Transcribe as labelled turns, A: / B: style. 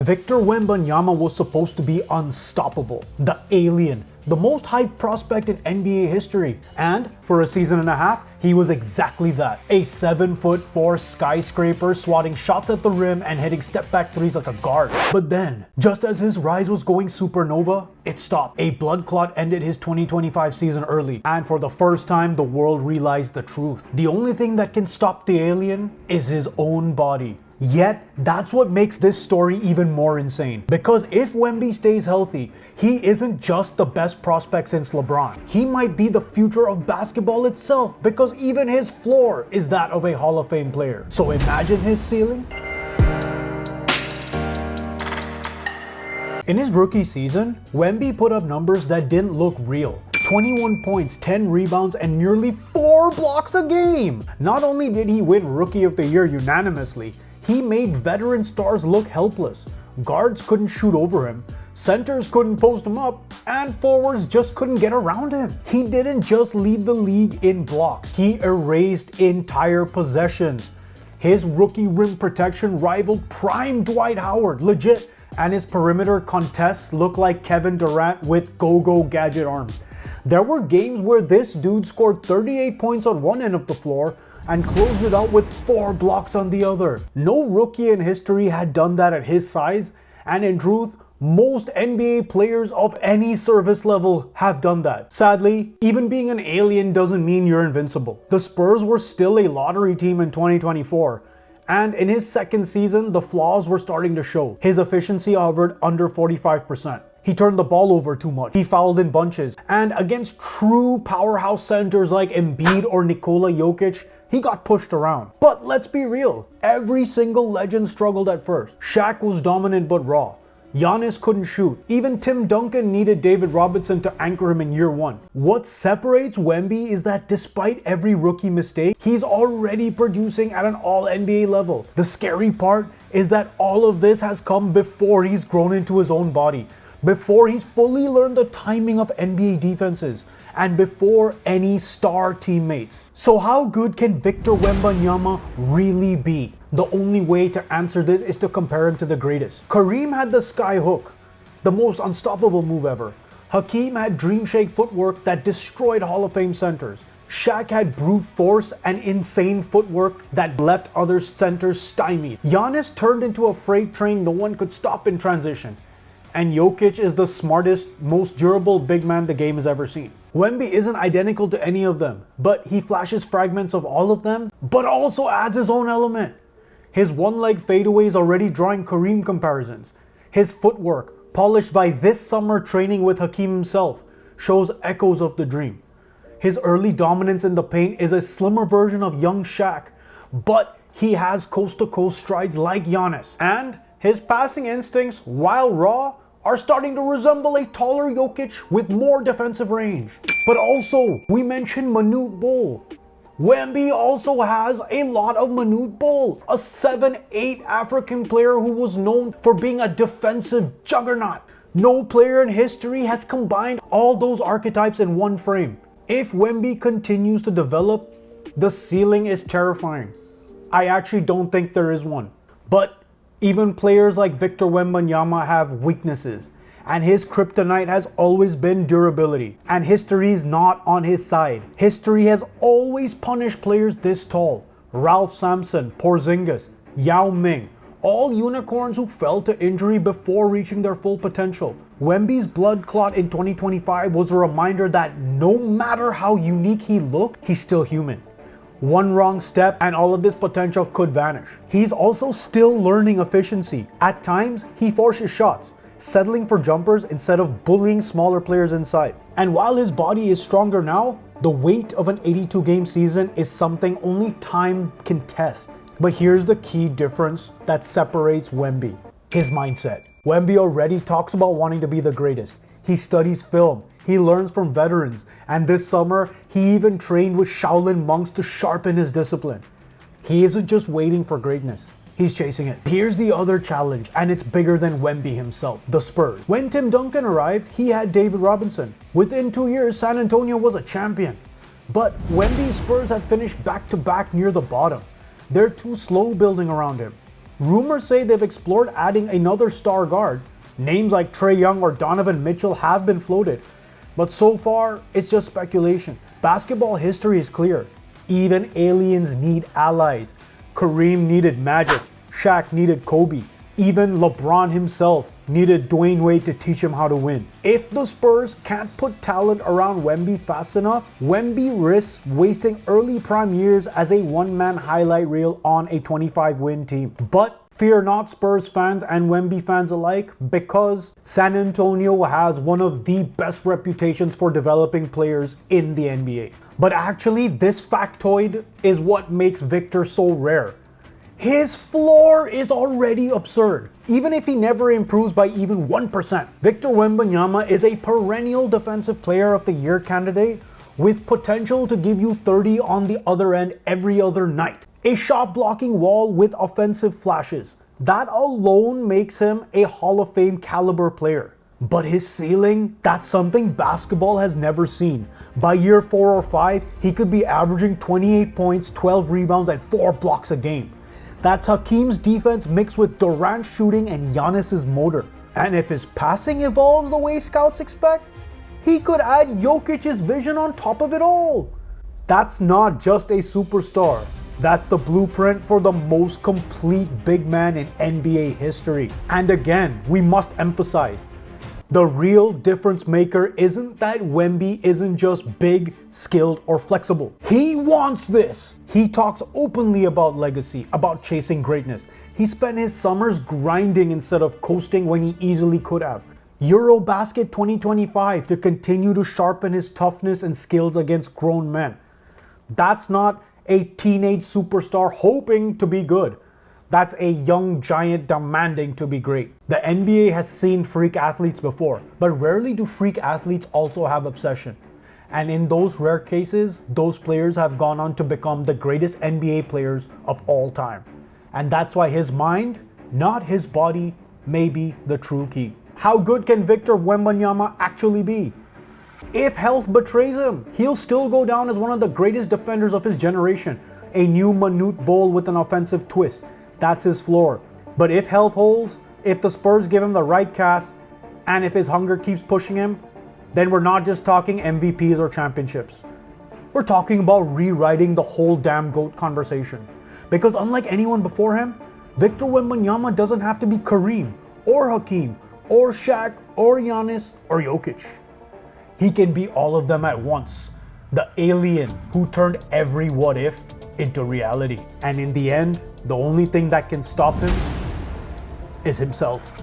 A: Victor Wembanyama was supposed to be unstoppable, the alien, the most hyped prospect in NBA history. And for a season and a half, he was exactly that. A 7'4" skyscraper swatting shots at the rim and hitting step-back threes like a guard. But then, just as his rise was going supernova, it stopped. A blood clot ended his 2025 season early, and for the first time, the world realized the truth. The only thing that can stop the alien is his own body. Yet, that's what makes this story even more insane. Because if Wemby stays healthy, he isn't just the best prospect since LeBron. He might be the future of basketball itself, because even his floor is that of a Hall of Fame player. So imagine his ceiling. In his rookie season, Wemby put up numbers that didn't look real. 21 points, 10 rebounds, and nearly 4 blocks a game. Not only did he win Rookie of the Year unanimously, he made veteran stars look helpless. Guards couldn't shoot over him, centers couldn't post him up, and forwards just couldn't get around him. He didn't just lead the league in blocks, he erased entire possessions. His rookie rim protection rivaled prime Dwight Howard, legit, and his perimeter contests looked like Kevin Durant with go-go gadget arms. There were games where this dude scored 38 points on one end of the floor and closed it out with 4 blocks on the other. No rookie in history had done that at his size, and in truth, most NBA players of any service level have done that. Sadly, even being an alien doesn't mean you're invincible. The Spurs were still a lottery team in 2024, and in his second season, the flaws were starting to show. His efficiency hovered under 45%. He turned the ball over too much. He fouled in bunches. And against true powerhouse centers like Embiid or Nikola Jokic, he got pushed around. But let's be real, every single legend struggled at first. Shaq was dominant but raw. Giannis couldn't shoot. Even Tim Duncan needed David Robinson to anchor him in year one. What separates Wemby is that despite every rookie mistake, he's already producing at an all-NBA level. The scary part is that all of this has come before he's grown into his own body, before he's fully learned the timing of NBA defenses, and before any star teammates. So how good can Victor Wembanyama really be? The only way to answer this is to compare him to the greatest. Kareem had the sky hook, the most unstoppable move ever. Hakeem had dream shake footwork that destroyed Hall of Fame centers. Shaq had brute force and insane footwork that left other centers stymied. Giannis turned into a freight train no one could stop in transition. And Jokic is the smartest, most durable big man the game has ever seen. Wemby isn't identical to any of them, but he flashes fragments of all of them, but also adds his own element. His one-leg fadeaway is already drawing Kareem comparisons. His footwork, polished by this summer training with Hakeem himself, shows echoes of the dream. His early dominance in the paint is a slimmer version of young Shaq, but he has coast-to-coast strides like Giannis. And his passing instincts, while raw, are starting to resemble a taller Jokic with more defensive range. But also, we mentioned Manute Bol. Wemby also has a lot of Manute Bol, a 7'8" African player who was known for being a defensive juggernaut. No player in history has combined all those archetypes in one frame. If Wemby continues to develop, the ceiling is terrifying. I actually don't think there is one. But even players like Victor Wembanyama have weaknesses, and his kryptonite has always been durability. And history is not on his side. History has always punished players this tall. Ralph Sampson, Porzingis, Yao Ming, all unicorns who fell to injury before reaching their full potential. Wemby's blood clot in 2025 was a reminder that no matter how unique he looked, he's still human. One wrong step and all of this potential could vanish. He's also still learning efficiency. At times, he forces shots, settling for jumpers instead of bullying smaller players inside. And while his body is stronger now, the weight of an 82-game season is something only time can test. But here's the key difference that separates Wemby: his mindset. Wemby already talks about wanting to be the greatest. He studies film, he learns from veterans, and this summer, he even trained with Shaolin monks to sharpen his discipline. He isn't just waiting for greatness, he's chasing it. Here's the other challenge, and it's bigger than Wemby himself: the Spurs. When Tim Duncan arrived, he had David Robinson. Within 2 years, San Antonio was a champion. But Wemby's Spurs have finished back-to-back near the bottom. They're too slow building around him. Rumors say they've explored adding another star guard. Names like Trae Young or Donovan Mitchell have been floated. But so far, it's just speculation. Basketball history is clear. Even aliens need allies. Kareem needed Magic. Shaq needed Kobe. Even LeBron himself needed Dwayne Wade to teach him how to win. If the Spurs can't put talent around Wemby fast enough, Wemby risks wasting early prime years as a one-man highlight reel on a 25-win team. But fear not, Spurs fans and Wemby fans alike, because San Antonio has one of the best reputations for developing players in the NBA. But actually, this factoid is what makes Victor so rare. His floor is already absurd. Even if he never improves by even 1%, Victor Wembanyama is a perennial Defensive Player of the Year candidate with potential to give you 30 on the other end every other night. A shot blocking wall with offensive flashes. That alone makes him a Hall of Fame caliber player. But his ceiling, that's something basketball has never seen. By year 4 or 5, he could be averaging 28 points, 12 rebounds, and 4 blocks a game. That's Hakeem's defense mixed with Durant's shooting and Giannis's motor. And if his passing evolves the way scouts expect, he could add Jokic's vision on top of it all. That's not just a superstar. That's the blueprint for the most complete big man in NBA history. And again, we must emphasize, the real difference maker isn't that Wemby isn't just big, skilled, or flexible. He wants this. He talks openly about legacy, about chasing greatness. He spent his summers grinding instead of coasting when he easily could have. Eurobasket 2025 to continue to sharpen his toughness and skills against grown men. That's not a teenage superstar hoping to be good. That's a young giant demanding to be great. The NBA has seen freak athletes before, but rarely do freak athletes also have obsession. And in those rare cases, those players have gone on to become the greatest NBA players of all time. And that's why his mind, not his body, may be the true key. How good can Victor Wembanyama actually be? If health betrays him, he'll still go down as one of the greatest defenders of his generation. A new Manute Bol with an offensive twist. That's his floor. But if health holds, if the Spurs give him the right cast, and if his hunger keeps pushing him, then we're not just talking MVPs or championships. We're talking about rewriting the whole damn GOAT conversation. Because unlike anyone before him, Victor Wembanyama doesn't have to be Kareem, or Hakeem, or Shaq, or Giannis, or Jokic. He can be all of them at once. The alien who turned every what if into reality. And in the end, the only thing that can stop him is himself.